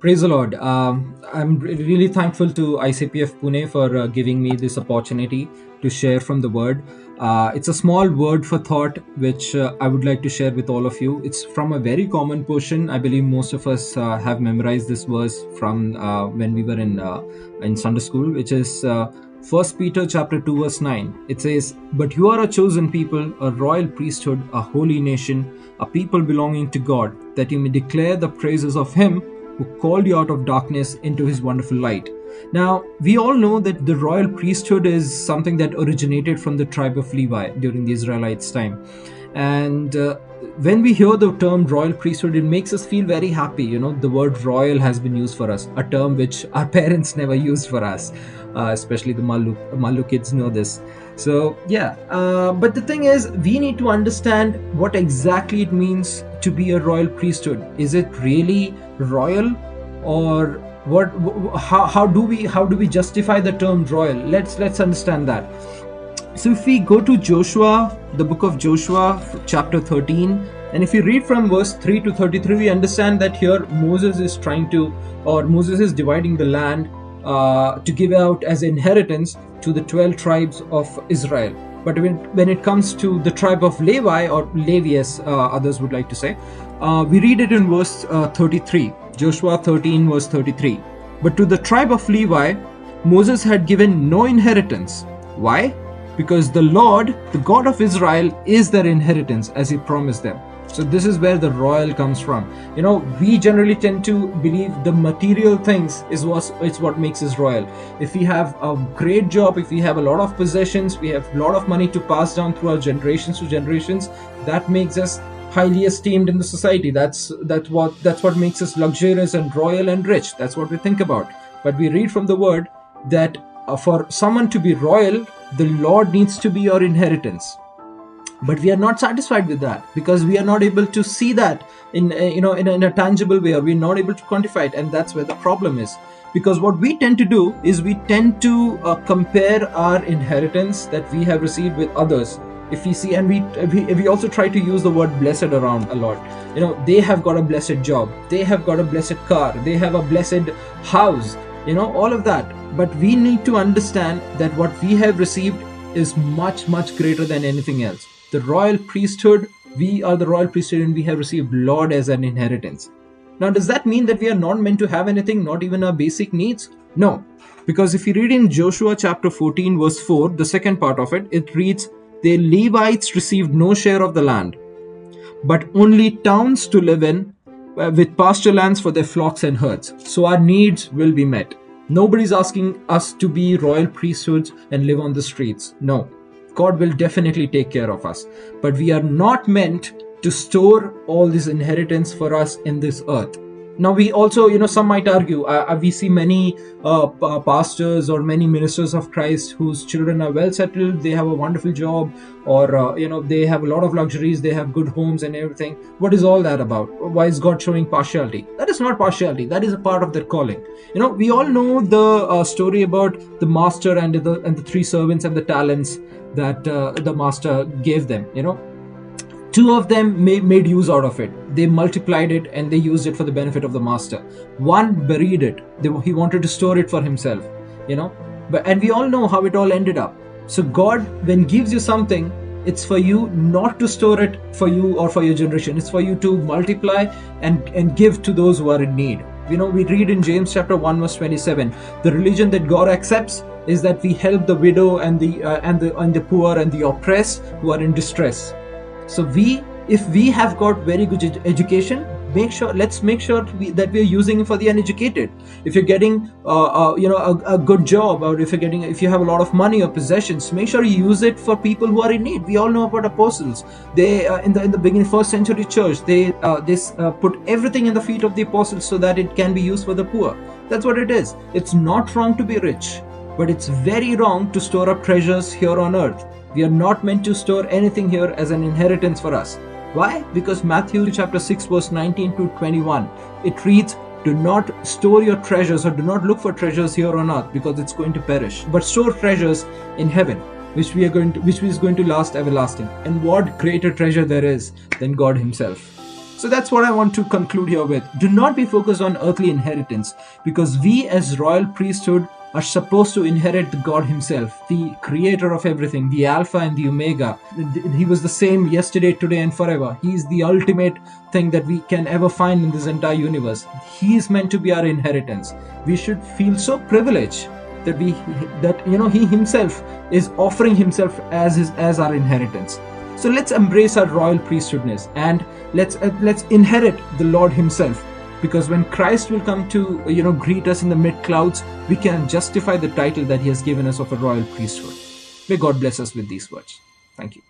Praise the Lord. I'm really thankful to ICPF Pune for giving me this opportunity to share from the Word. It's a small word for thought which I would like to share with all of you. It's from a very common portion. I believe most of us have memorized this verse from when we were in Sunday school, which is 1 Peter chapter 2 verse 9. It says, "But you are a chosen people, a royal priesthood, a holy nation, a people belonging to God, that you may declare the praises of Him who called you out of darkness into His wonderful light." Now, we all know that the royal priesthood is something that originated from the tribe of Levi during the Israelites' time. And when we hear the term royal priesthood, it makes us feel very happy. You know, the word royal has been used for us, a term which our parents never used for us, especially the Mallu kids know this. So, yeah. But the thing is, we need to understand what exactly it means to be a royal priesthood. Is it really royal, or what? How do we justify the term royal? Let's understand that. So if we go to Joshua, the book of Joshua, chapter 13, and if you read from verse 3 to 33, we understand that here Moses is dividing the land to give out as inheritance to the 12 tribes of Israel. But when it comes to the tribe of Levi, or Levi as others would like to say, we read it in verse 33, Joshua 13 verse 33. "But to the tribe of Levi, Moses had given no inheritance." Why? Because the Lord, the God of Israel, is their inheritance as He promised them. So this is where the royal comes from. You know, we generally tend to believe the material things is what makes us royal. If we have a great job, if we have a lot of possessions, we have a lot of money to pass down through our generations to generations, that makes us highly esteemed in the society. That's what makes us luxurious and royal and rich. That's what we think about. But we read from the Word that for someone to be royal, the Lord needs to be your inheritance. But we are not satisfied with that, because we are not able to see that in a tangible way, or we're not able to quantify it, and that's where the problem is. Because what we tend to do is we tend to compare our inheritance that we have received with others. If we see, and we also try to use the word blessed around a lot. You know, they have got a blessed job, they have got a blessed car, they have a blessed house, all of that. But we need to understand that what we have received is much, much greater than anything else. The royal priesthood, we are the royal priesthood, and we have received Lord as an inheritance. Now, does that mean that we are not meant to have anything, not even our basic needs? No. Because if you read in Joshua chapter 14 verse 4, the second part of it, it reads, "The Levites received no share of the land, but only towns to live in, with pasture lands for their flocks and herds." So our needs will be met. Nobody's asking us to be royal priesthoods and live on the streets. No. God will definitely take care of us. But we are not meant to store all this inheritance for us in this earth. Now, we also, some might argue, we see many pastors or many ministers of Christ whose children are well settled, they have a wonderful job, or, they have a lot of luxuries, they have good homes and everything. What is all that about? Why is God showing partiality? That is not partiality. That is a part of their calling. We all know the story about the master and the three servants and the talents that the master gave them. Two of them made use out of it. They multiplied it and they used it for the benefit of the master. One buried it. He wanted to store it for himself, and we all know how it all ended up. So God, when gives you something, it's for you not to store it for you or for your generation. It's for you to multiply and give to those who are in need. We read in James chapter 1 verse 27, the religion that God accepts is that we help the widow and the poor and the oppressed who are in distress. So if we have got very good education, let's make sure that we are using it for the uneducated. If you're getting a good job, or if you have a lot of money or possessions, make sure you use it for people who are in need. We all know about apostles. They in the beginning first century church, they put everything in the feet of the apostles so that it can be used for the poor. That's what it is. It's not wrong to be rich, but it's very wrong to store up treasures here on earth. We are not meant to store anything here as an inheritance for us. Why? Because Matthew chapter 6 verse 19 to 21, it reads, "Do not store your treasures, or do not look for treasures here on earth, because it's going to perish. But store treasures in heaven, which is going to last everlasting." And what greater treasure there is than God Himself? So that's what I want to conclude here with. Do not be focused on earthly inheritance, because we as royal priesthood are supposed to inherit God himself, the creator of everything, the Alpha and the Omega. He was the same yesterday, today and forever. He is the ultimate thing that we can ever find in this entire universe. He is meant to be our inheritance. We should feel so privileged that he himself is offering himself as our inheritance. So let's embrace our royal priesthoodness, and let's inherit the Lord himself. Because when Christ will come to greet us in the mid clouds, we can justify the title that he has given us of a royal priesthood. May God bless us with these words. Thank you.